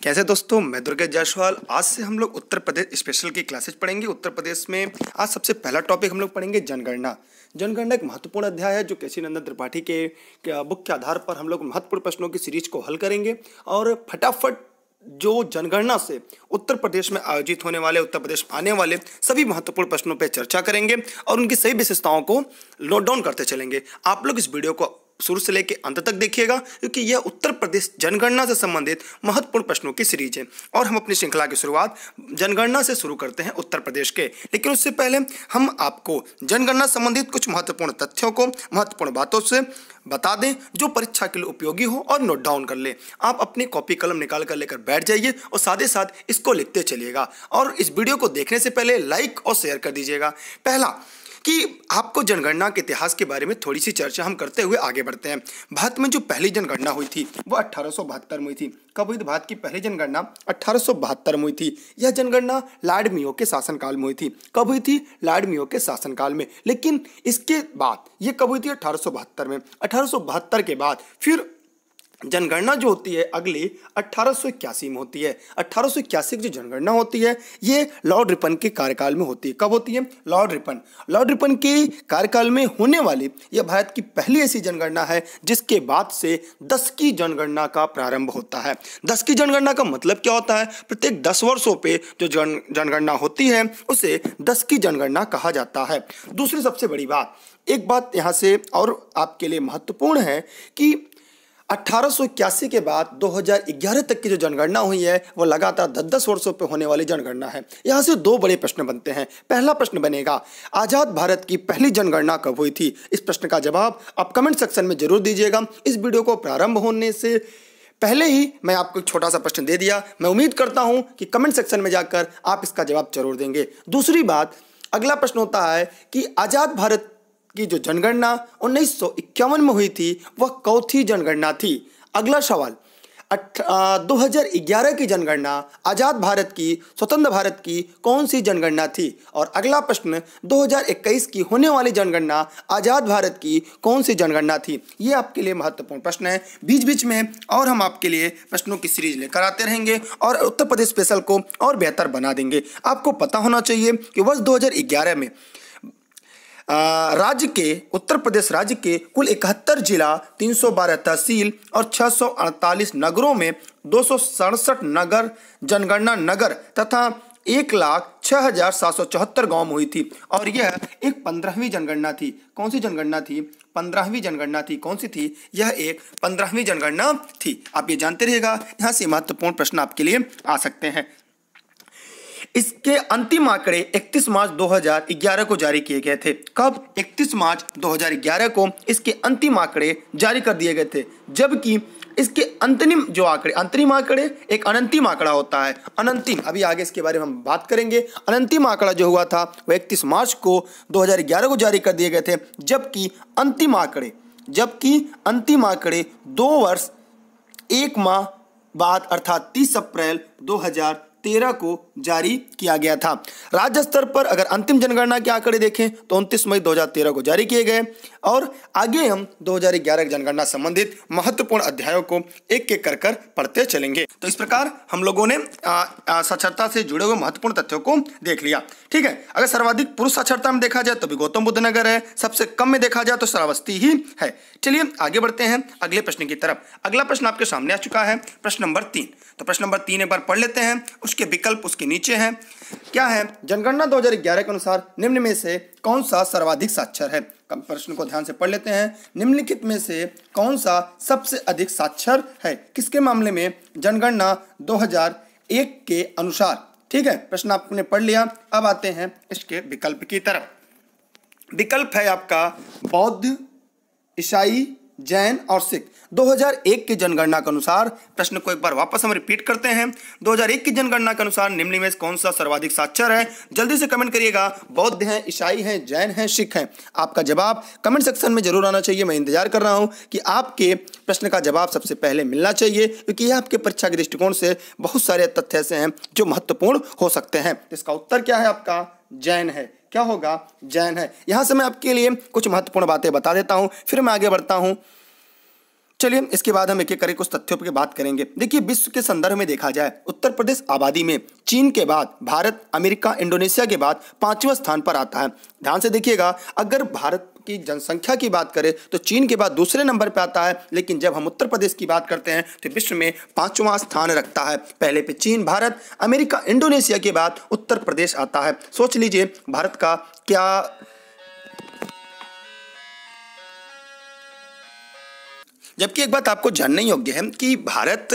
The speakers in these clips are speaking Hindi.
कैसे दोस्तों, मैं दुर्गेश जायसवाल। आज से हम लोग उत्तर प्रदेश स्पेशल की क्लासेज पढ़ेंगे। उत्तर प्रदेश में आज सबसे पहला टॉपिक हम लोग पढ़ेंगे जनगणना। जनगणना एक महत्वपूर्ण अध्याय है जो केसी नंदन त्रिपाठी के बुक के आधार पर हम लोग महत्वपूर्ण प्रश्नों की सीरीज को हल करेंगे और फटाफट जो जनगणना से उत्तर प्रदेश में आयोजित होने वाले, उत्तर प्रदेश में आने वाले सभी महत्वपूर्ण प्रश्नों पर चर्चा करेंगे और उनकी सही विशेषताओं को नोट डाउन करते चलेंगे। आप लोग इस वीडियो को शुरू से लेकर अंत तक देखिएगा क्योंकि यह उत्तर प्रदेश जनगणना से संबंधित महत्वपूर्ण प्रश्नों की सीरीज है और हम अपनी श्रृंखला की शुरुआत जनगणना से शुरू करते हैं उत्तर प्रदेश के। लेकिन उससे पहले हम आपको जनगणना संबंधित कुछ महत्वपूर्ण तथ्यों को महत्वपूर्ण बातों से बता दें जो परीक्षा के लिए उपयोगी हो और नोट डाउन कर ले। आप अपनी कॉपी कलम निकाल कर लेकर बैठ जाइए और साथ ही साथ इसको लिखते चलिएगा और इस वीडियो को देखने से पहले लाइक और शेयर कर दीजिएगा। पहला कि आपको जनगणना के इतिहास के बारे में थोड़ी सी चर्चा हम करते हुए आगे बढ़ते हैं। भारत में जो पहली जनगणना हुई थी वो 1872 में हुई थी। कब हुई थी भारत की पहली जनगणना? 1872 में हुई थी। यह जनगणना लॉर्ड मेयो के शासनकाल में हुई थी। कब हुई थी? लॉर्ड मेयो के शासनकाल में। लेकिन इसके बाद ये कब हुई थी? 1872 में। 1872 के बाद फिर जनगणना जो होती है अगली 1881 में होती है। 1881 की जो जनगणना होती है ये लॉर्ड रिपन के कार्यकाल में होती है। कब होती है? लॉर्ड रिपन के कार्यकाल में होने वाली यह भारत की पहली ऐसी जनगणना है जिसके बाद से 10 की जनगणना का प्रारंभ होता है। 10 की जनगणना का मतलब क्या होता है? प्रत्येक 10 वर्षों पे जो जनगणना होती है उसे 10 की जनगणना कहा जाता है। दूसरी सबसे बड़ी बात, एक बात यहाँ से और आपके लिए महत्वपूर्ण है कि 1881 के बाद 2011 तक की जो जनगणना हुई है वो लगातार 10-10 वर्षों पे होने वाली जनगणना है। यहाँ से दो बड़े प्रश्न बनते हैं। पहला प्रश्न बनेगा, आज़ाद भारत की पहली जनगणना कब हुई थी? इस प्रश्न का जवाब आप कमेंट सेक्शन में जरूर दीजिएगा। इस वीडियो को प्रारंभ होने से पहले ही मैं आपको एक छोटा सा प्रश्न दे दिया। मैं उम्मीद करता हूँ कि कमेंट सेक्शन में जाकर आप इसका जवाब जरूर देंगे। दूसरी बात, अगला प्रश्न होता है कि आज़ाद भारत की जो जनगणना 1951 में हुई थी वह कौन सी जनगणना थी? अगला सवाल, 2011 की जनगणना आज़ाद भारत की, स्वतंत्र भारत की कौन सी जनगणना थी? और अगला प्रश्न, 2021 की होने वाली जनगणना आज़ाद भारत की कौन सी जनगणना थी? ये आपके लिए महत्वपूर्ण प्रश्न है। बीच बीच में और हम आपके लिए प्रश्नों की सीरीज लेकर आते रहेंगे और उत्तर प्रदेश स्पेशल को और बेहतर बना देंगे। आपको पता होना चाहिए कि वर्ष 2011 में राज्य के, उत्तर प्रदेश राज्य के कुल 71 जिला, 312 तहसील और 648 नगरों में 267 नगर जनगणना नगर तथा 1,06,774 गाँव में हुई थी और यह एक 15वीं जनगणना थी। कौन सी जनगणना थी? 15वीं जनगणना थी। कौन सी थी? यह एक 15वीं जनगणना थी। आप ये जानते रहिएगा, यहाँ से महत्वपूर्ण प्रश्न आपके लिए आ सकते हैं। इसके अंतिम आंकड़े 31 मार्च 2011 को जारी किए गए थे। कब? 31 मार्च 2011 को इसके अंतिम आंकड़े जारी कर दिए गए थे, जबकि इसके अंतरिम आंकड़े एक अनंतिम आंकड़ा होता है। अनंतिम, अभी आगे इसके बारे में हम बात करेंगे। अनंतिम आंकड़ा जो हुआ था वह 31 मार्च को 2011 को जारी कर दिए गए थे, जबकि अंतिम आंकड़े 2 वर्ष 1 माह बाद अर्थात 30 अप्रैल 2013 को जारी किया गया था। राज्य स्तर पर अगर अंतिम जनगणना के आंकड़े देखें तो 29 मई 2013 को जारी किए गए और आगे हम 2011 की जनगणना संबंधित महत्वपूर्ण अध्यायों को एक एक कर पढ़ते चलेंगे। तो इस प्रकार हम लोगों ने साक्षरता से जुड़े हुए महत्वपूर्ण तथ्यों को देख लिया। ठीक है, अगर सर्वाधिक पुरुष साक्षरता में देखा जाए तो भी गौतम बुद्ध नगर है, सबसे कम में देखा जाए तो श्रावस्ती ही है। चलिए आगे बढ़ते हैं अगले प्रश्न की तरफ। अगला प्रश्न आपके सामने आ चुका है, प्रश्न नंबर 3। तो प्रश्न नंबर 3 एक बार पढ़ लेते हैं, उसके विकल्प उसके नीचे हैं। क्या है? जनगणना 2011 के अनुसार निम्न में से कौन सा सर्वाधिक साक्षर है? प्रश्न को ध्यान से पढ़ लेते हैं। निम्नलिखित में से कौन सा सबसे अधिक साक्षर है? किसके मामले में? जनगणना 2001 के अनुसार। ठीक है, प्रश्न आपने पढ़ लिया। अब आते हैं इसके विकल्प की तरफ। विकल्प है आपका बौद्ध, ईसाई, जैन और सिख। 2001 की जनगणना के अनुसार, प्रश्न को एक बार वापस हम रिपीट करते हैं। 2001 की जनगणना के अनुसार निम्न में से कौन सा सर्वाधिक साक्षर है? जल्दी से कमेंट करिएगा। बौद्ध हैं, ईसाई हैं, जैन हैं, सिख हैं। आपका जवाब कमेंट सेक्शन में जरूर आना चाहिए। मैं इंतजार कर रहा हूं कि आपके प्रश्न का जवाब सबसे पहले मिलना चाहिए क्योंकि यह आपके परीक्षा के दृष्टिकोण से बहुत सारे तथ्य ऐसे हैं जो महत्वपूर्ण हो सकते हैं। इसका उत्तर क्या है आपका? जैन है। क्या होगा? जैन है। यहां से मैं आपके लिए कुछ महत्वपूर्ण बातें बता देता हूं, फिर मैं आगे बढ़ता हूं। चलिए इसके बाद हम एक एक करके कुछ तथ्यों पर बात करेंगे। देखिए विश्व के संदर्भ में देखा जाए उत्तर प्रदेश आबादी में चीन के बाद, भारत, अमेरिका, इंडोनेशिया के बाद 5वें स्थान पर आता है। ध्यान से देखिएगा, अगर भारत की जनसंख्या की बात करें तो चीन के बाद दूसरे नंबर पर आता है, लेकिन जब हम उत्तर प्रदेश की बात करते हैं तो विश्व में 5वां स्थान रखता है। पहले पे चीन, भारत, अमेरिका, इंडोनेशिया के बाद उत्तर प्रदेश आता है। सोच लीजिए भारत का क्या, जबकि एक बात आपको जानने योग्य है कि भारत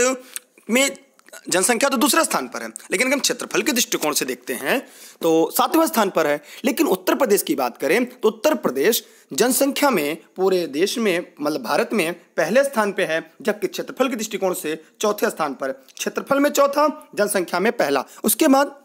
में जनसंख्या तो दूसरे स्थान पर है, लेकिन अगर हम क्षेत्रफल के दृष्टिकोण से देखते हैं तो 7वें स्थान पर है। लेकिन उत्तर प्रदेश की बात करें तो उत्तर प्रदेश जनसंख्या में पूरे देश में, मतलब भारत में पहले स्थान पे है, जबकि क्षेत्रफल के दृष्टिकोण से चौथे स्थान पर। क्षेत्रफल में चौथा, जनसंख्या में पहला। उसके बाद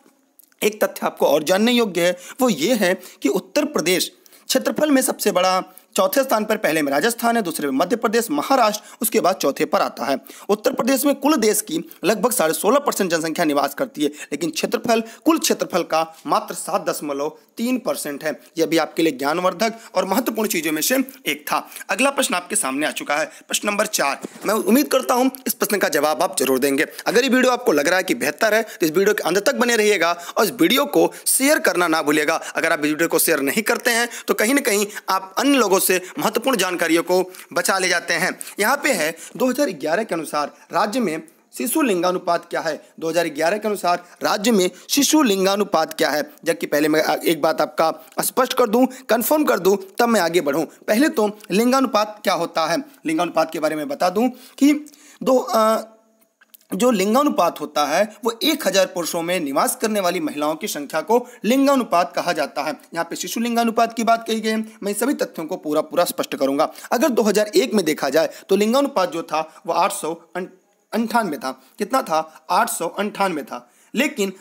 एक तथ्य आपको और जानने योग्य है, वो ये है कि उत्तर प्रदेश क्षेत्रफल में सबसे बड़ा, चौथे स्थान पर पहले में राजस्थान है, दूसरे में मध्य प्रदेश, महाराष्ट्र, उसके बाद चौथे पर आता है। उत्तर प्रदेश में कुल देश की लगभग 16.5% जनसंख्या निवास करती है, लेकिन क्षेत्रफल कुल क्षेत्रफल का मात्र 7.3% है। यह भी आपके लिए ज्ञानवर्धक और महत्वपूर्ण चीजों में से एक था। अगला प्रश्न आपके सामने आ चुका है, प्रश्न नंबर 4। मैं उम्मीद करता हूं इस प्रश्न का जवाब आप जरूर देंगे। अगर ये वीडियो आपको लग रहा है कि बेहतर है तो इस वीडियो के अंत तक बने रहिएगा और इस वीडियो को शेयर करना ना भूलिएगा। अगर आप वीडियो को शेयर नहीं करते हैं तो कहीं ना कहीं आप अन्य लोगों से महत्वपूर्ण जानकारियों को बचा ले जाते हैं। यहाँ पे है 2011 के अनुसार राज्य में शिशु लिंगानुपात क्या है। 2011 के अनुसार राज्य में शिशु लिंगानुपात क्या है। जबकि पहले मैं एक बात आपका स्पष्ट कर दूं, कंफर्म कर दूं, तब मैं आगे बढ़ूं। पहले तो लिंगानुपात क्या होता है, लिंगानुपात के बारे में बता दूं कि जो लिंगानुपात होता है वो 1000 पुरुषों में निवास करने वाली महिलाओं की संख्या को लिंगानुपात कहा जाता है। यहाँ पे शिशु लिंगानुपात की बात कही गई है। मैं सभी तथ्यों को पूरा स्पष्ट करूंगा। अगर 2001 में देखा जाए तो लिंगानुपात जो था वो 898 था। कितना था? 898 था। लेकिन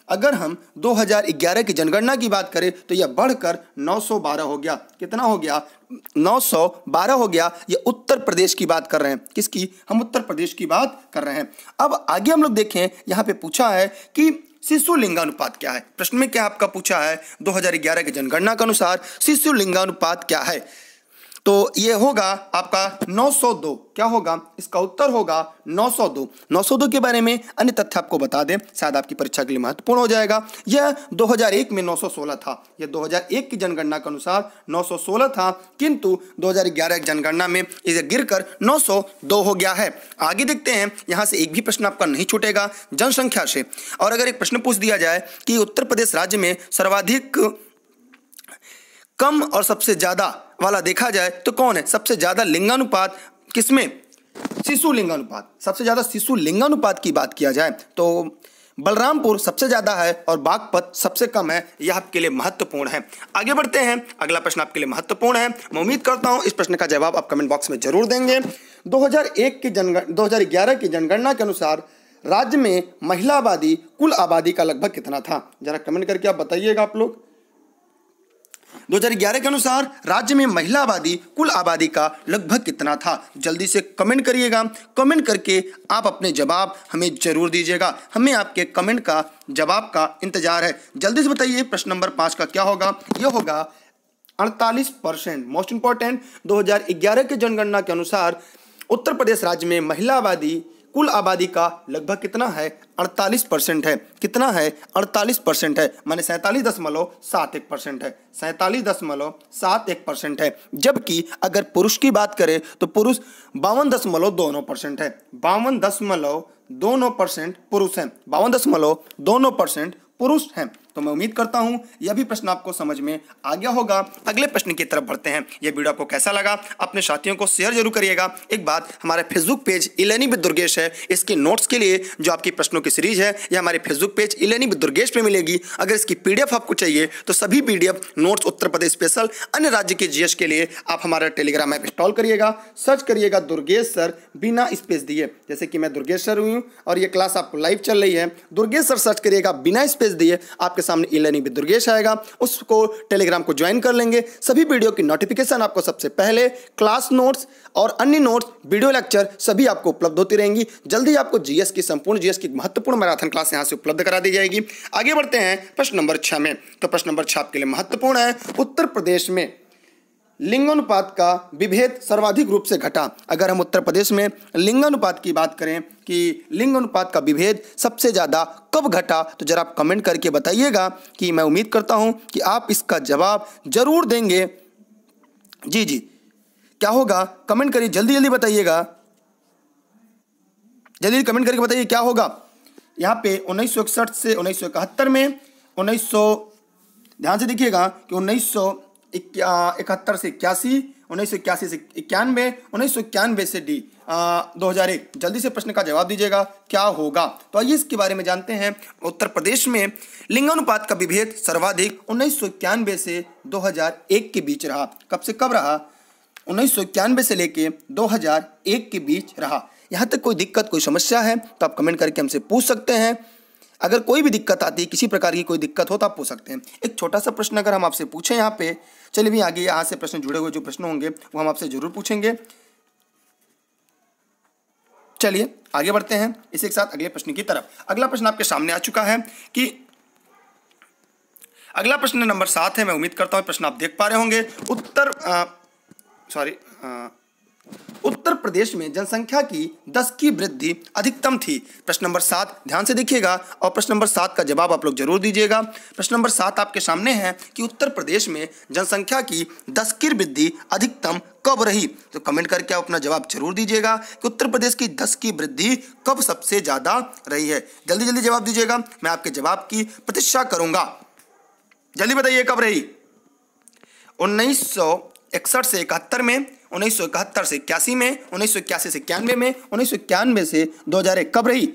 अगर हम 2011 की जनगणना की बात करें तो यह बढ़कर 912 हो गया। कितना हो गया? 912 हो गया। ये उत्तर प्रदेश की बात कर रहे हैं। किसकी? हम उत्तर प्रदेश की बात कर रहे हैं। अब आगे हम लोग देखें, यहाँ पे पूछा है कि शिशु लिंगानुपात क्या है। प्रश्न में क्या आपका पूछा है? 2011 की जनगणना के अनुसार शिशु लिंगानुपात क्या है? तो ये होगा आपका 902। क्या होगा? इसका उत्तर होगा 902। 902 के बारे में अन्य तथ्य आपको बता दें, शायद आपकी परीक्षा के लिए महत्वपूर्ण हो जाएगा। यह 2001 में 916 था। यह 2001 की जनगणना के अनुसार 916 था, किंतु 2011 की जनगणना में इसे गिरकर 902 हो गया है। आगे देखते हैं, यहाँ से एक भी प्रश्न आपका नहीं छूटेगा जनसंख्या से। और अगर एक प्रश्न पूछ दिया जाए कि उत्तर प्रदेश राज्य में सर्वाधिक कम और सबसे ज्यादा वाला देखा जाए तो कौन है? सबसे ज्यादा लिंगानुपात किसमें? शिशु लिंगानुपात। सबसे ज्यादा शिशु लिंगानुपात की बात किया जाए तो बलरामपुर सबसे ज्यादा है और बागपत सबसे कम है। यह आपके लिए महत्वपूर्ण है। आगे बढ़ते हैं, अगला प्रश्न आपके लिए महत्वपूर्ण है। मैं उम्मीद करता हूं इस प्रश्न का जवाब आप कमेंट बॉक्स में जरूर देंगे। 2011 की जनगणना के अनुसार राज्य में महिला आबादी कुल आबादी का लगभग कितना था? जरा कमेंट करके आप बताइएगा आप लोग। 2011 के अनुसार राज्य में महिला आबादी कुल आबादी का लगभग कितना था? जल्दी से कमेंट करिएगा। कमेंट करके आप अपने जवाब हमें जरूर दीजिएगा। हमें आपके कमेंट का जवाब का इंतजार है। जल्दी से बताइए प्रश्न नंबर 5 का क्या होगा? यह होगा 48%। मोस्ट इंपॉर्टेंट, 2011 की जनगणना के अनुसार उत्तर प्रदेश राज्य में महिला आबादी कुल आबादी का लगभग कितना है? 48% है। कितना है? 48% है, माने 47.71% है। 47.71% है। जबकि अगर पुरुष की बात करें तो पुरुष 52.29% है। 52.29% पुरुष हैं। 52.29% पुरुष हैं। तो मैं उम्मीद करता हूं यह भी प्रश्न आपको समझ में आ गया होगा। अगले प्रश्न की तरफ बढ़ते हैं। यह वीडियो आपको कैसा लगा? अपने साथियों को शेयर जरूर करिएगा। एक बात, हमारा फेसबुक पेज इलेनी विद दुर्गेश है। इसके नोट्स के लिए जो आपकी प्रश्नों की सीरीज है यह हमारे फेसबुक पेज इलेनी विद दुर्गेश पे मिलेगी। अगर इसकी पीडीएफ आपको चाहिए तो सभी PDF notes Uttar Pradesh special अन्य राज्य के जीएस के लिए आप हमारा टेलीग्राम ऐप इंस्टॉल करिएगा। सर्च करिएगा दुर्गेश सर बिना स्पेस दिए। जैसे कि मैं दुर्गेश सर हूँ और ये क्लास आपको लाइव चल रही है। दुर्गेश सर सर्च करिएगा बिना स्पेस दिए, आपके सामने ई-लर्निंग विद दुर्गेश आएगा। उसको टेलीग्राम को ज्वाइन कर लेंगे। सभी वीडियो की नोटिफिकेशन आपको सबसे पहले, क्लास नोट्स और अन्य नोट्स, वीडियो लेक्चर सभी आपको उपलब्ध होती रहेंगी। जल्दी आपको जीएस की संपूर्ण जीएस की महत्वपूर्ण मैराथन क्लास यहां से उपलब्ध करा दी जाएगी। आगे बढ़ते हैं प्रश्न नंबर 6 में। तो प्रश्न नंबर 6 आपके लिए महत्वपूर्ण है। उत्तर प्रदेश में लिंगानुपात का विभेद सर्वाधिक रूप से घटा। अगर हम उत्तर प्रदेश में लिंगानुपात की बात करें कि लिंगानुपात का विभेद सबसे ज़्यादा कब घटा, तो जरा आप कमेंट करके बताइएगा कि मैं उम्मीद करता हूं कि आप इसका जवाब जरूर देंगे। जी जी, क्या होगा कमेंट करिए, जल्दी जल्दी बताइएगा, जल्दी कमेंट करके बताइए क्या होगा। यहाँ पे 1961 से 1971 में, 1900 ध्यान से देखिएगा कि 1971 से 81, 1981 से 91, 1991 से 2001। जल्दी से प्रश्न का जवाब दीजिएगा क्या होगा। तो आइए इसके बारे में जानते हैं। उत्तर प्रदेश में लिंगानुपात का विभेद सर्वाधिक 1991 से 2001 के बीच रहा। कब से कब रहा? 1991 से लेके 2001 के बीच रहा। यहाँ तक कोई दिक्कत, कोई समस्या है तो आप कमेंट करके हमसे पूछ सकते हैं। अगर कोई भी दिक्कत आती है, किसी प्रकार की कोई दिक्कत हो तो आप पूछ सकते हैं। एक छोटा सा प्रश्न अगर हम आपसे पूछें यहाँ पे, चलिए भी आगे यहाँ से प्रश्न जुड़े हुए जो प्रश्न होंगे वो हम आपसे जरूर पूछेंगे। चलिए आगे बढ़ते हैं इसी के साथ अगले प्रश्न की तरफ। अगला प्रश्न आपके सामने आ चुका है कि अगला प्रश्न नंबर 7 है। मैं उम्मीद करता हूँ प्रश्न आप देख पा रहे होंगे। उत्तर प्रदेश में जनसंख्या की 10 की वृद्धि अधिकतम थी। प्रश्न नंबर 7 ध्यान से देखिएगा और प्रश्न नंबर 7 का जवाब आप लोग जरूर दीजिएगा। प्रश्न नंबर 7 आपके सामने है कि उत्तर प्रदेश में जनसंख्या की 10 की वृद्धि अधिकतम कब रही। तो कमेंट करके आप अपना जवाब जरूर दीजिएगा कि उत्तर प्रदेश की 10 की वृद्धि कब सबसे ज्यादा रही है। जल्दी जल्दी जवाब दीजिएगा, मैं आपके जवाब की प्रतीक्षा करूंगा। जल्दी बताइए कब रही। 1961 से 71 में, 1971 से 81 में, 1981 से 91 में, 1991 से 2001 कब रही।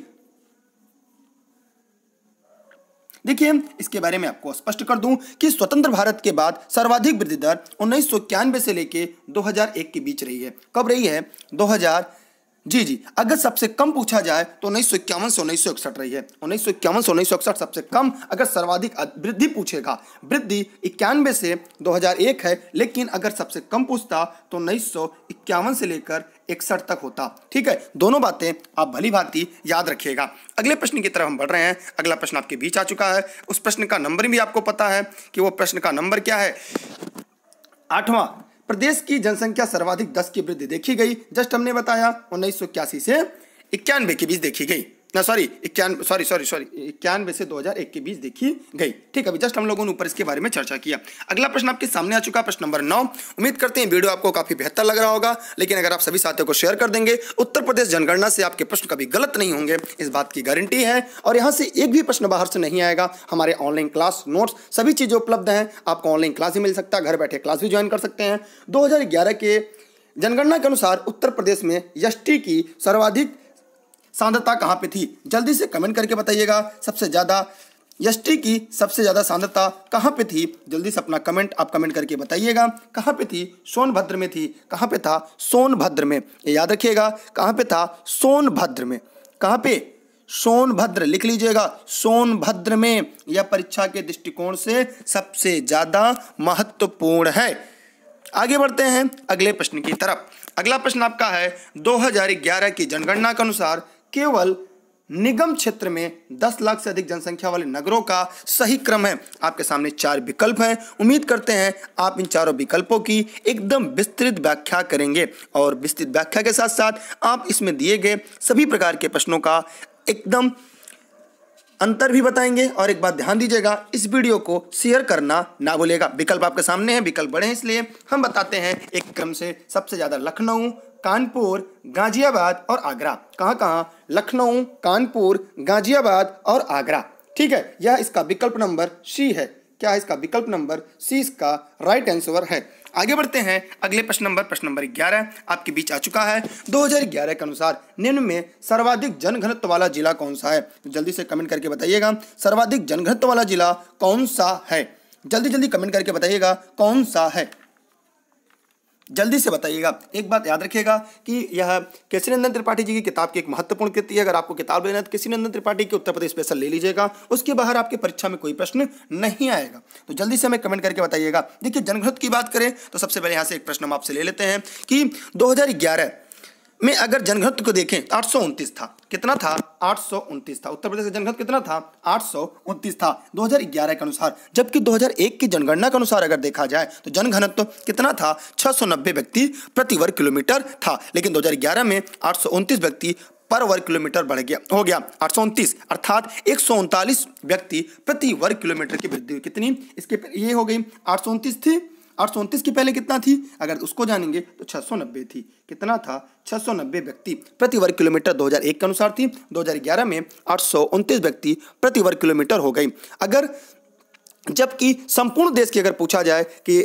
देखिए इसके बारे में आपको स्पष्ट कर दूं कि स्वतंत्र भारत के बाद सर्वाधिक वृद्धि दर 1991 से लेके 2001 के बीच रही है। कब रही है? 2000। जी, अगर सबसे कम पूछा जाए तो 1951 से 1961 रही है। 1951 से 1961 सबसे कम। अगर सर्वाधिक वृद्धि पूछेगा, वृद्धि 91 से 2001 है, लेकिन अगर सबसे कम पूछता तो 1951 से लेकर 61 तक होता। ठीक है, दोनों बातें आप भली भांति याद रखिएगा। अगले प्रश्न की तरफ हम बढ़ रहे हैं। अगला प्रश्न आपके बीच आ चुका है। उस प्रश्न का नंबर भी आपको पता है कि वो प्रश्न का नंबर क्या है। 8वां, प्रदेश की जनसंख्या सर्वाधिक 10 की वृद्धि देखी गई। जस्ट हमने बताया 1981 से 91 के बीच देखी गई। 91 से 2001 के बीच देखी गई। ठीक है, अभी जस्ट हम लोगों ने ऊपर इसके बारे में चर्चा किया। अगला प्रश्न आपके सामने आ चुका, प्रश्न नंबर 9। उम्मीद करते हैं वीडियो आपको काफी बेहतर लग रहा होगा, लेकिन अगर आप सभी साथियों को शेयर कर देंगे, उत्तर प्रदेश जनगणना से आपके प्रश्न कभी गलत नहीं होंगे, इस बात की गारंटी है। और यहाँ से एक भी प्रश्न बाहर से नहीं आएगा। हमारे ऑनलाइन क्लास, नोट्स सभी चीजें उपलब्ध हैं। आपको ऑनलाइन क्लास भी मिल सकता है, घर बैठे क्लास भी ज्वाइन कर सकते हैं। 2011 के जनगणना के अनुसार उत्तर प्रदेश में एसटी की सर्वाधिक सांद्रता कहाँ पे थी। जल्दी से कमेंट करके बताइएगा, सबसे ज्यादा एसटी की सबसे ज्यादा सांद्रता कहाँ पे थी। जल्दी से अपना कमेंट आप कमेंट करके बताइएगा। कहाँ पे थी? सोनभद्र में थी। कहाँ पे था? सोनभद्र में। ये याद रखिएगा, कहाँ पे था? सोनभद्र में। कहाँ पे? सोनभद्र। लिख लीजिएगा, सोनभद्र में। यह परीक्षा के दृष्टिकोण से सबसे ज्यादा महत्वपूर्ण है। आगे बढ़ते हैं अगले प्रश्न की तरफ। अगला प्रश्न आपका है 2011 की जनगणना के अनुसार केवल निगम क्षेत्र में 10 लाख से अधिक जनसंख्या वाले नगरों का सही क्रम है। आपके सामने 4 विकल्प हैं। उम्मीद करते हैं आप इन चारों विकल्पों की एकदम विस्तृत व्याख्या करेंगे और विस्तृत व्याख्या के साथ साथ आप इसमें दिए गए सभी प्रकार के प्रश्नों का एकदम अंतर भी बताएंगे। और एक बात ध्यान दीजिएगा, इस वीडियो को शेयर करना ना भूलिएगा। विकल्प आपके सामने हैं, विकल्प बड़े हैं इसलिए हम बताते हैं एक क्रम से। सबसे ज्यादा लखनऊ, कानपुर, गाजियाबाद और आगरा। कहाँ? लखनऊ, कानपुर, गाजियाबाद और आगरा। ठीक है, यह इसका विकल्प नंबर सी है। क्या है इसका विकल्प नंबर सी? इसका राइट आंसर है। आगे बढ़ते हैं अगले प्रश्न नंबर 11 आपके बीच आ चुका है। 2011 के अनुसार निम्न में सर्वाधिक जनघनत्व वाला जिला कौन सा है। जल्दी से कमेंट करके बताइएगा, सर्वाधिक जनघनत्व वाला जिला कौन सा है। जल्दी कमेंट करके बताइएगा कौन सा है। जल्दी से बताइएगा। एक बात याद रखिएगा कि यह केशरीनंदन त्रिपाठी जी की किताब की एक महत्वपूर्ण कृति है। अगर आपको किताब लेना है तो केशरीनंदन त्रिपाठी की उत्तर प्रदेश स्पेशल ले लीजिएगा। उसके बाहर आपकी परीक्षा में कोई प्रश्न नहीं आएगा। तो जल्दी से हमें कमेंट करके बताइएगा। देखिए, जनघनत्व की बात करें तो सबसे पहले यहाँ से एक प्रश्न हम आपसे ले लेते हैं कि 2011 में अगर जनघनत्व को देखें तो 829 था। कितना था? 829 था। उत्तर प्रदेश का जनघनत्व कितना था? 829 था 2011 के अनुसार। जबकि 2001 की जनगणना के अनुसार अगर देखा जाए तो जनघनत्व कितना था? 690 व्यक्ति प्रति वर्ग किलोमीटर था। लेकिन 2011 में 829 व्यक्ति पर वर्ग किलोमीटर बढ़ गया, हो गया 829, अर्थात 139 व्यक्ति प्रति वर्ग किलोमीटर की वृद्धि हुई। कितनी? इसके ये हो गई 829 थी, 829 की पहले कितना थी अगर उसको जानेंगे तो 690 थी। कितना था? 690 व्यक्ति प्रति वर्ग किलोमीटर 2001 के अनुसार थी। 2011 में 829 व्यक्ति प्रति वर्ग किलोमीटर हो गई। अगर जबकि संपूर्ण देश की अगर पूछा जाए कि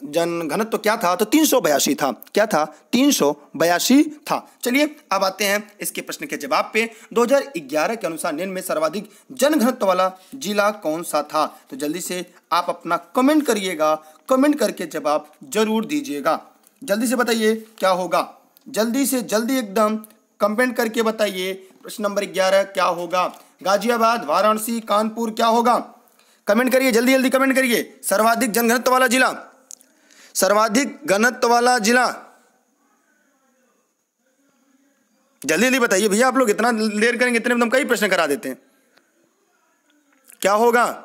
जनघनत्व क्या था तो 382 था। क्या था? 382 था। चलिए अब आते हैं इसके प्रश्न के जवाब पे। 2011 के अनुसार निम्न में सर्वाधिक जनघनत्व वाला जिला कौन सा था? तो जल्दी से आप अपना कमेंट करिएगा, कमेंट करके जवाब जरूर दीजिएगा। जल्दी से बताइए क्या होगा, जल्दी से जल्दी एकदम कमेंट करके बताइए। प्रश्न नंबर 11 क्या होगा? गाजियाबाद, वाराणसी, कानपुर क्या होगा? कमेंट करिए, जल्दी जल्दी कमेंट करिए। सर्वाधिक जनघनत्व वाला जिला, सर्वाधिक घनत्व वाला जिला, जल्दी जल्दी बताइए भैया। आप लोग इतना देर करेंगे, इतने में हम कई प्रश्न करा देते हैं। क्या होगा?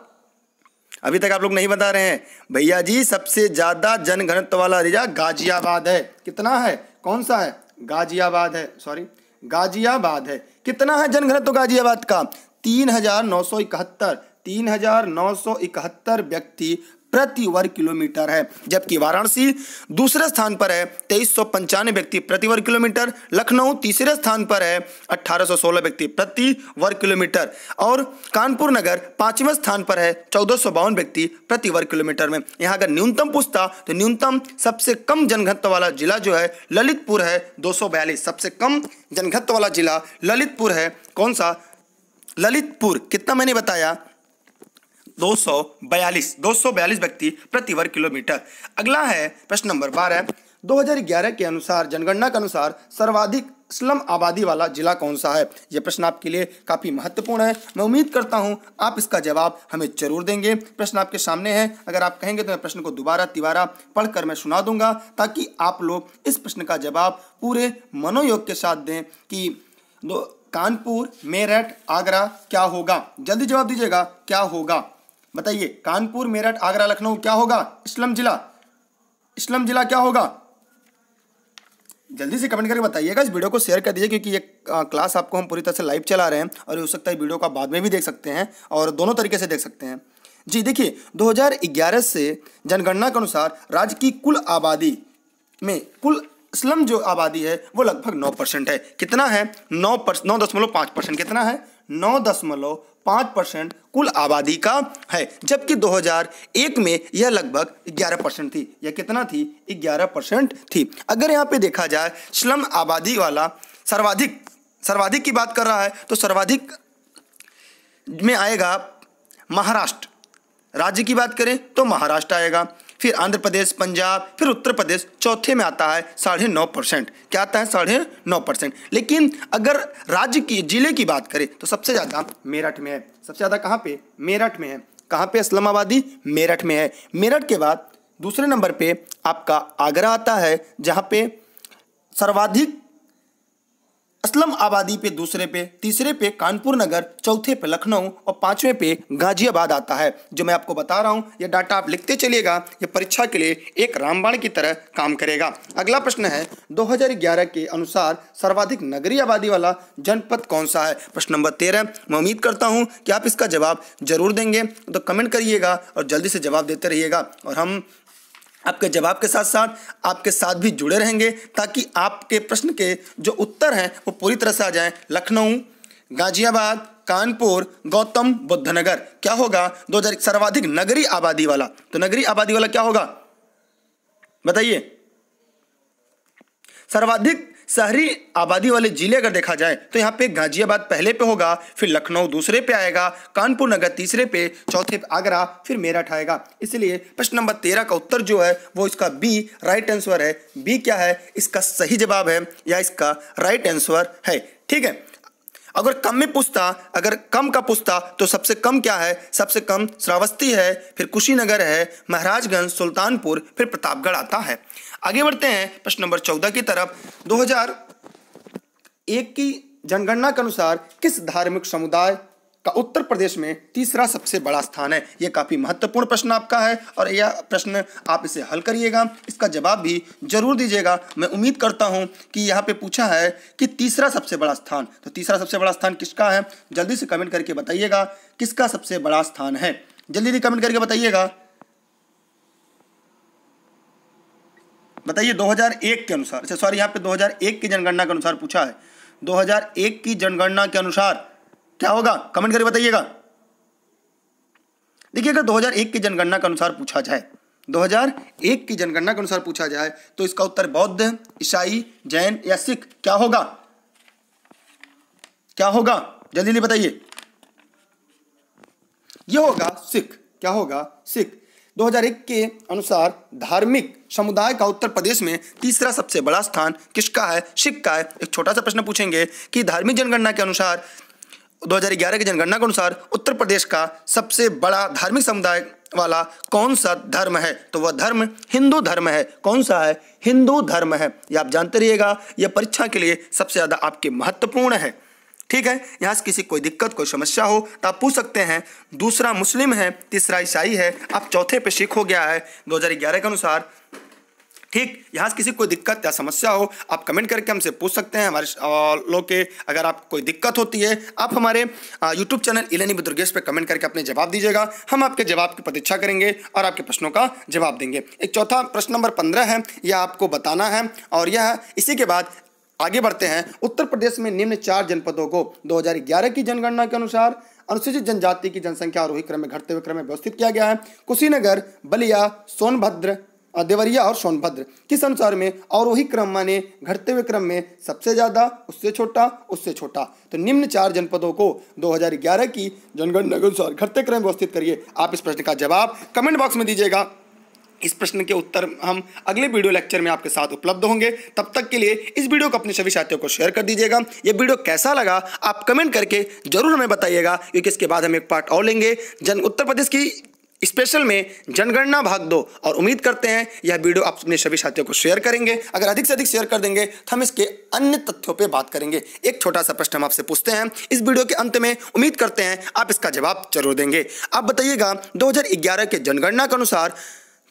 अभी तक आप लोग नहीं बता रहे हैं भैया जी। सबसे ज्यादा जनघनत्व वाला जिला गाजियाबाद है। कितना है? कौन सा है? गाजियाबाद है, सॉरी गाजियाबाद है। कितना है जनघनत्व गाजियाबाद का? 3,971 व्यक्ति प्रति वर्ग किलोमीटर है। जबकि वाराणसी दूसरे स्थान पर है, 2395 व्यक्ति प्रति वर्ग किलोमीटर। लखनऊ तीसरे स्थान पर है, 1816 व्यक्ति प्रति वर्ग किलोमीटर। और कानपुर नगर पांचवें स्थान पर है, 1452 व्यक्ति प्रति वर्ग किलोमीटर में। यहाँ अगर न्यूनतम पूछता तो न्यूनतम सबसे कम जनघनत्व वाला जिला जो है ललितपुर है, 242। सबसे कम जनघनत्व वाला जिला ललितपुर है। कौन सा? ललितपुर। कितना मैंने बताया? 242 व्यक्ति प्रति वर्ग किलोमीटर। अगला है प्रश्न नंबर 12। 2011 के अनुसार, जनगणना के अनुसार सर्वाधिक स्लम आबादी वाला जिला कौन सा है? यह प्रश्न आपके लिए काफी महत्वपूर्ण है। मैं उम्मीद करता हूं आप इसका जवाब हमें जरूर देंगे। प्रश्न आपके सामने है, अगर आप कहेंगे तो मैं प्रश्न को दोबारा तिबारा पढ़कर मैं सुना दूंगा, ताकि आप लोग इस प्रश्न का जवाब पूरे मनोयोग के साथ दें कि कानपुर, मेरठ, आगरा क्या होगा? जल्दी जवाब दीजिएगा, क्या होगा बताइए। कानपुर, मेरठ, आगरा, लखनऊ क्या होगा? स्लम जिला, स्लम जिला क्या होगा? जल्दी से कमेंट करके बताइएगा। इस वीडियो को शेयर कर दीजिए, क्योंकि ये क्लास आपको हम पूरी तरह से लाइव चला रहे हैं और हो सकता है वीडियो को बाद में भी देख सकते हैं और दोनों तरीके से देख सकते हैं। जी देखिए, 2011 से जनगणना के अनुसार राज्य की कुल आबादी में कुल स्लम जो आबादी है वो लगभग 9% है। कितना है? 9.5%। कितना है? 9.5% कुल आबादी का है। जबकि 2001 में यह लगभग 11% थी। यह कितना थी? 11% थी। अगर यहाँ पे देखा जाए स्लम आबादी वाला सर्वाधिक की बात कर रहा है तो सर्वाधिक में आएगा महाराष्ट्र। राज्य की बात करें तो महाराष्ट्र आएगा, फिर आंध्र प्रदेश, पंजाब, फिर उत्तर प्रदेश चौथे में आता है 9.5%। क्या आता है? 9.5%। लेकिन अगर राज्य की जिले की बात करें तो सबसे ज़्यादा मेरठ में है। सबसे ज़्यादा कहाँ पे? मेरठ में है। कहाँ पे स्लम आबादी? मेरठ में है। मेरठ के बाद दूसरे नंबर पे आपका आगरा आता है, जहाँ पे सर्वाधिक अस्लम आबादी पे दूसरे पे, तीसरे पे कानपुर नगर, चौथे पे लखनऊ और पांचवें पे गाजियाबाद आता है। जो मैं आपको बता रहा हूं ये डाटा आप लिखते चलिएगा, ये परीक्षा के लिए एक रामबाण की तरह काम करेगा। अगला प्रश्न है 2011 के अनुसार सर्वाधिक नगरीय आबादी वाला जनपद कौन सा है? प्रश्न नंबर 13। मैं उम्मीद करता हूँ कि आप इसका जवाब जरूर देंगे, तो कमेंट करिएगा और जल्दी से जवाब देते रहिएगा और हम आपके जवाब के साथ साथ आपके साथ भी जुड़े रहेंगे, ताकि आपके प्रश्न के जो उत्तर हैं वो पूरी तरह से आ जाएं। लखनऊ, गाजियाबाद, कानपुर, गौतम बुद्ध नगर क्या होगा? 2000 सर्वाधिक नगरीय आबादी वाला। तो नगरीय आबादी वाला क्या होगा बताइए? सर्वाधिक शहरी आबादी वाले जिले अगर देखा जाए तो यहाँ पे गाजियाबाद पहले पे होगा, फिर लखनऊ दूसरे पे आएगा, कानपुर नगर तीसरे पे, चौथे पे आगरा, फिर मेरठ आएगा। इसलिए प्रश्न नंबर 13 का उत्तर जो है वो इसका बी राइट आंसर है। बी क्या है? इसका सही जवाब है या इसका राइट आंसर है। ठीक है। अगर कम में पूछता, अगर कम का पूछता तो सबसे कम क्या है? सबसे कम श्रावस्ती है, फिर कुशीनगर है, महाराजगंज, सुल्तानपुर, फिर प्रतापगढ़ आता है। आगे बढ़ते हैं प्रश्न नंबर 14 की तरफ। 2001 की जनगणना के अनुसार किस धार्मिक समुदाय का उत्तर प्रदेश में तीसरा सबसे बड़ा स्थान है? यह काफी महत्वपूर्ण प्रश्न आपका है और यह प्रश्न आप इसे हल करिएगा, इसका जवाब भी जरूर दीजिएगा। मैं उम्मीद करता हूं कि यहाँ पे पूछा है कि तीसरा सबसे बड़ा स्थान, तो तीसरा सबसे बड़ा स्थान किसका है? जल्दी से कमेंट करके बताइएगा किसका सबसे बड़ा स्थान है। जल्दी कमेंट करके बताइएगा। बताइए 2001 के अनुसार, अच्छा सॉरी, यहाँ पे 2001 की जनगणना के अनुसार पूछा है। 2001 की जनगणना के अनुसार क्या होगा? कमेंट करके बताइएगा। देखिए, अगर 2001 की जनगणना के अनुसार पूछा जाए, 2001 की जनगणना के अनुसार पूछा जाए तो इसका उत्तर बौद्ध, ईसाई, जैन या सिख क्या होगा? क्या होगा? जल्दी बताइए। यह होगा सिख। क्या होगा? सिख। 2001 के अनुसार धार्मिक समुदाय का उत्तर प्रदेश में तीसरा सबसे बड़ा स्थान किसका है? सिख का है। एक छोटा सा प्रश्न पूछेंगे कि धार्मिक जनगणना के अनुसार 2011 की जनगणना के अनुसार उत्तर प्रदेश का सबसे बड़ा धार्मिक समुदाय वाला कौन सा धर्म है? तो वह धर्म हिंदू धर्म है। कौन सा है? हिंदू धर्म है। ये आप जानते रहिएगा, यह परीक्षा के लिए सबसे ज्यादा आपके महत्वपूर्ण है। ठीक है, यहाँ से किसी कोई दिक्कत, कोई समस्या हो तो आप पूछ सकते हैं। दूसरा मुस्लिम है, तीसरा ईसाई है, अब चौथे पे सिख हो गया है 2011 के अनुसार। ठीक, यहाँ से किसी कोई दिक्कत या समस्या हो आप कमेंट करके हमसे पूछ सकते हैं। हमारे लोग के अगर आपको कोई दिक्कत होती है आप हमारे यूट्यूब चैनल इलेनी विद दुर्गेश पे कमेंट करके अपने जवाब दीजिएगा। हम आपके जवाब की प्रतीक्षा करेंगे और आपके प्रश्नों का जवाब देंगे। एक चौथा प्रश्न नंबर 15 है, यह आपको बताना है और यह इसी के बाद आगे बढ़ते हैं। उत्तर प्रदेश में निम्न 4 जनपदों को 2011 की जनगणना के अनुसार अनुसूचित जनजाति की जनसंख्या आरोही क्रम में घटते हुए क्रम में व्यवस्थित किया गया है। कुशीनगर, बलिया, सोनभद्र, देवरिया और सोनभद्र किस अनुसार में आरोही क्रम माने घटते हुए क्रम में सबसे ज्यादा, उससे छोटा, उससे छोटा। तो निम्न 4 जनपदों को 2011 की जनगणना के अनुसार घटते क्रम में व्यवस्थित करिए। आप इस प्रश्न का जवाब कमेंट बॉक्स में दीजिएगा। इस प्रश्न के उत्तर हम अगले वीडियो लेक्चर में आपके साथ उपलब्ध होंगे। तब तक के लिए इस वीडियो को अपने सभी साथियों को शेयर कर दीजिएगा। ये वीडियो कैसा लगा आप कमेंट करके जरूर हमें बताइएगा, क्योंकि इसके बाद हम एक पार्ट और लेंगे उत्तर प्रदेश की स्पेशल में जनगणना भाग 2, और उम्मीद करते हैं यह वीडियो आप अपने सभी साथियों को शेयर करेंगे। अगर अधिक से अधिक शेयर कर देंगे तो हम इसके अन्य तथ्यों पे बात करेंगे। एक छोटा सा प्रश्न हम आपसे पूछते हैं इस वीडियो के अंत में, उम्मीद करते हैं आप इसका जवाब जरूर देंगे। आप बताइएगा 2011 के जनगणना के अनुसार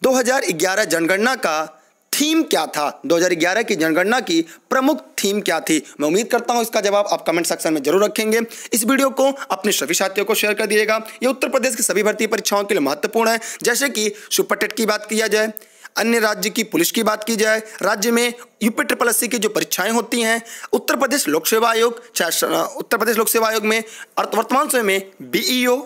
2011 जनगणना का थीम क्या था? 2011 की जनगणना की प्रमुख थीम क्या थी? मैं उम्मीद करता हूं इसका जवाब आप कमेंट सेक्शन में जरूर रखेंगे। इस वीडियो को अपने सभी साथियों को शेयर कर दिएगा। ये उत्तर प्रदेश की सभी भर्ती परीक्षाओं के लिए महत्वपूर्ण है, जैसे कि सुपर टेट की बात किया जाए, अन्य राज्य की पुलिस की बात की जाए, राज्य में UPSSC की जो परीक्षाएं होती हैं, उत्तर प्रदेश लोक सेवा आयोग, उत्तर प्रदेश लोक सेवा आयोग में वर्तमान समय में BEO,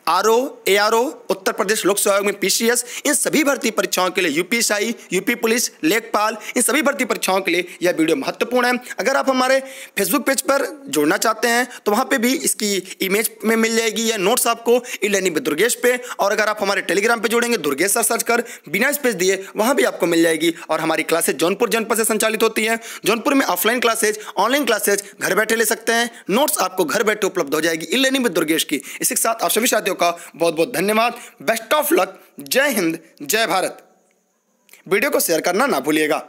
RO, ARO, Uttar Pradesh लोक सेवा आयोग में PCS, इन सभी भर्ती परीक्षाओं के लिए UPSI, यूपी पुलिस, लेखपाल, इन सभी भर्ती परीक्षाओं के लिए यह वीडियो महत्वपूर्ण है। अगर आप हमारे फेसबुक पेज पर जुड़ना चाहते हैं तो वहां पे भी इसकी इमेज में मिल जाएगी या नोट्स आपको इलेनी विद दुर्गेश पे, और अगर आप हमारे टेलीग्राम पे जुड़ेंगे दुर्गेश सर सर्च कर बिना स्पेस दिए वहां भी आपको मिल जाएगी। और हमारी क्लासेज जौनपुर जनपद से संचालित होती है। जौनपुर में ऑफलाइन क्लासेज, ऑनलाइन क्लासेज घर बैठे ले सकते हैं। नोट्स आपको घर बैठे उपलब्ध हो जाएगी इलेनी विद दुर्गेश की। इसी के साथ आप सभी साथियों का बहुत बहुत धन्यवाद। Best of luck. जय हिंद, जय भारत। वीडियो को शेयर करना ना भूलिएगा।